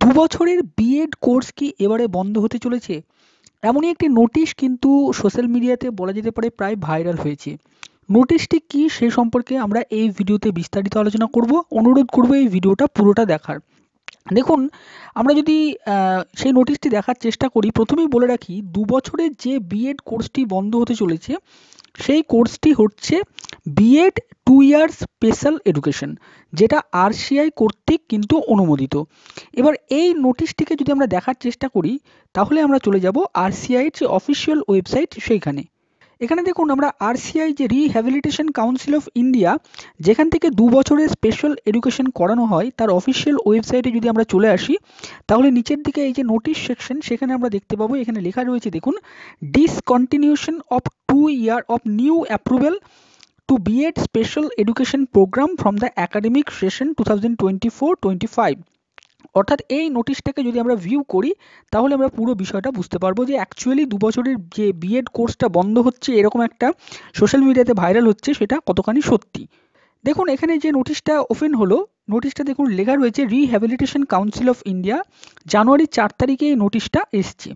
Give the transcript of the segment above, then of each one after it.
দুবছরের B Ed course কি এবারে বন্ধ হতে চলেছে? এমনই একটি নোটিশ কিন্তু সোশ্যাল মিডিয়াতে বলা যেতে পারে প্রায় ভাইরাল হয়েছে। নোটিশটি কি সে সম্পর্কে আমরা এই ভিডিওতে বিস্তারিত আলোচনা করব। অনুরোধ করব এই ভিডিওটা পুরোটা দেখার। দেখুন, আমরা যদি সেই নোটিশটি দেখার চেষ্টা করি, প্রথমেই বলে রাখি ২ বছরের যে বিএড কোর্সটি বন্ধ হতে চলেছে, সেই কোর্সটি হচ্ছে বিএড 2 ইয়ার্স স্পেশাল এডুকেশন, যেটা আরসিআই কর্তৃক কিন্তু অনুমোদিত। এবার এই নোটিশটিকে যদি আমরা দেখার চেষ্টা করি, তাহলে আমরা চলে যাব আরসিআইয়ের যে অফিসিয়াল ওয়েবসাইট সেইখানে। এখানে দেখুন, আমরা আরসিআই যে রিহ্যাবিলিটেশন কাউন্সিল অফ ইন্ডিয়া, যেখান থেকে ২ বছরের স্পেশাল এডুকেশন করানো হয়, তার অফিসিয়াল ওয়েবসাইটে যদি আমরা চলে আসি, তাহলে নিচের দিকে এই যে নোটিশ সেকশন, সেখানে আমরা দেখতে পাবো এখানে লেখা রয়েছে, দেখুন, discontinuation of 2 year of new approval to B.Ed Special Education Program from the academic session 2024-25। অর্থাৎ এই নোটিশটাকে যদি আমরা ভিউ করি, তাহলে আমরা পুরো বিষয়টা বুঝতে পারবো যে অ্যাকচুয়ালি ২ বছরের যে বিএড কোর্সটা বন্ধ হচ্ছে, এরকম একটা সোশ্যাল মিডিয়াতে ভাইরাল হচ্ছে, সেটা কতখানি সত্যি। দেখুন, এখানে যে নোটিশটা ওপেন হলো, নোটিশটা দেখুন লেখা রয়েছে রিহ্যাবিলিটেশন কাউন্সিল অফ ইন্ডিয়া, জানুয়ারি ৪ তারিখে এই নোটিশটা এসছে।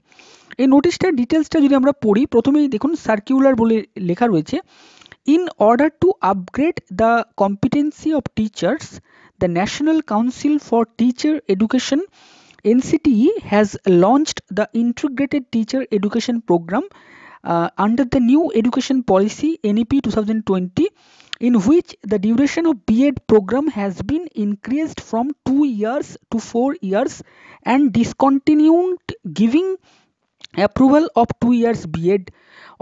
এই নোটিশটার ডিটেলসটা যদি আমরা পড়ি, প্রথমেই দেখুন সার্কুলার বলে লেখা রয়েছে, in order to upgrade the competency of teachers, the National Council for Teacher Education (NCTE) has launched the Integrated Teacher Education Program under the new Education Policy (NEP 2020), in which the duration of B.Ed program has been increased from 2 years to 4 years and discontinued giving approval of 2 years BEd.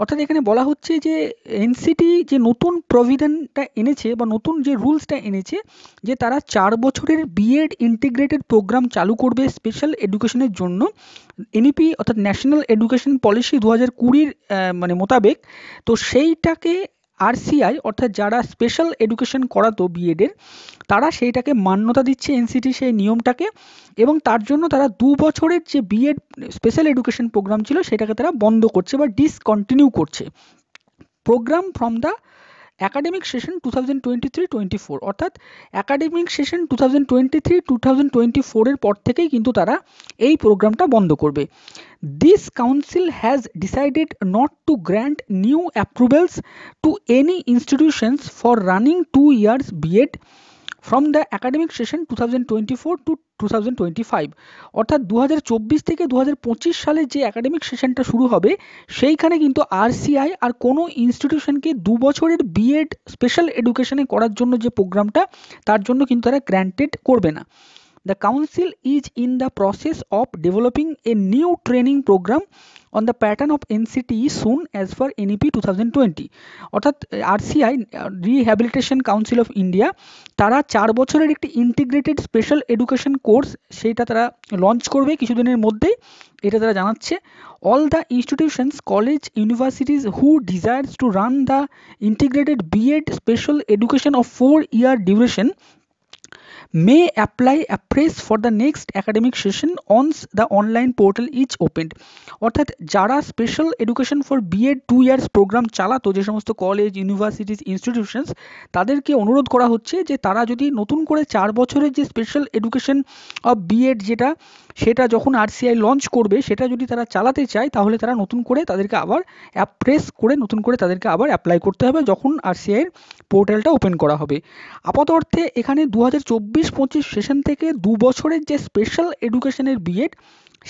অর্থাৎ এখানে বলা হচ্ছে যে NCT যে নতুন প্রভিধানটা এনেছে বা নতুন যে রুলসটা এনেছে, যে তারা 4 বছরের বিএড ইন্টিগ্রেটেড প্রোগ্রাম চালু করবে স্পেশাল এডুকেশনের জন্য, এনইপি অর্থাৎ ন্যাশনাল এডুকেশন পলিসি 2020 মানে মোতাবেক। তো সেইটাকে আরসিআই অর্থাৎ যারা স্পেশাল এডুকেশন করাতো বিএডের, তারা সেইটাকে মান্যতা দিচ্ছে, এনসিটি সেই নিয়মটাকে, এবং তার জন্য তারা 2 বছরের যে বিএড স্পেশাল এডুকেশন প্রোগ্রাম ছিল, সেটাকে তারা বন্ধ করছে বা ডিসকন্টিনিউ করছে। Program from the academic session 2023-24, অর্থাৎ অ্যাকাডেমিক সেশন 2023-2024 এর পর থেকেই কিন্তু তারা এই প্রোগ্রামটা বন্ধ করবে। This council has decided not to grant new approvals to any institutions for running 2 years B.Ed from the academic session 2024-2025, অর্থাৎ 2024 থেকে 2025 সালের যে একাডেমিক সেশনটা শুরু হবে, সেইখানে কিন্তু আরসিআই আর কোনো ইনস্টিটিউশনকে 2 বছরের বিএড স্পেশাল এডুকেশনে করার জন্য যে প্রোগ্রামটা, তার জন্য কিন্তু তারা গ্র্যান্টেড করবে না। The council is in the process of developing a new training program on the pattern of NCTE soon as per NEP 2020। অর্থাৎ RCI rehabilitation council of India, তারা 4 বছরের একটি ইন্টিগ্রেটেড স্পেশাল এডুকেশন কোর্স, সেইটা তারা launch করবে কিছুদিনের মধ্যেই, এটা তারা জানাচ্ছে। All the institutions, college, universities who desires to run the integrated B.Ed special education of 4-year duration may apply afresh for the next academic session once the online portal is opened। অর্থাৎ যারা special education for BEd 2 years program চালাতো, যে সমস্ত college, universities, institutions, তাদেরকে অনুরোধ করা হচ্ছে যে তারা যদি নতুন করে 4 বছরের যে স্পেশাল এডুকেশন অফ বিএড সেটা যখন আরসিআই লঞ্চ করবে, সেটা যদি তারা চালাতে চায়, তাহলে তারা নতুন করে তাদেরকে আবার অ্যাপ্রেস করে নতুন করে তাদেরকে আবার অ্যাপ্লাই করতে হবে যখন আরসিআইয়ের পোর্টালটা ওপেন করা হবে। আপাতত অর্থে এখানে 2024-25 সেশন থেকে 2 বছরের যে স্পেশাল এডুকেশনের বিএড,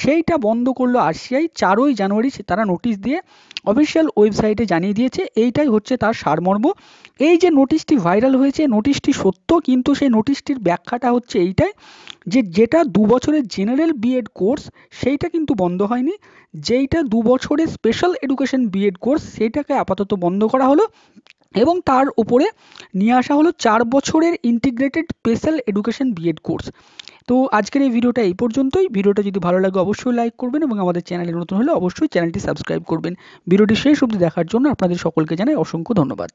সেইটা বন্ধ করলো আরসিআই 4ই জানুয়ারি, তারা নোটিশ দিয়ে অফিসিয়াল ওয়েবসাইটে জানিয়ে দিয়েছে। এইটাই হচ্ছে তার সারমর্ম। এই যে নোটিশটি ভাইরাল হয়েছে, নোটিশটি সত্য, কিন্তু সেই নোটিশটির ব্যাখ্যাটা হচ্ছে এইটাই, যে যেটা 2 বছরের জেনারেল বিএড কোর্স, সেইটা কিন্তু বন্ধ হয়নি। যেইটা 2 বছরের স্পেশাল এডুকেশন বিএড কোর্স, সেইটাকে আপাতত বন্ধ করা হলো এবং তার উপরে নিয়ে আসা হলো 4 বছরের integrated special education B Ed course. তো আজকের এই ভিডিওটা এই পর্যন্তই। ভিডিওটা যদি ভালো লাগে অবশ্যই লাইক করবেন এবং আমাদের চ্যানেলে নতুন হলে অবশ্যই চ্যানেলটি সাবস্ক্রাইব করবেন। ভিডিওটি শেষ অবধি দেখার জন্য আপনাদের সকলকে জানাই অসংখ্য ধন্যবাদ।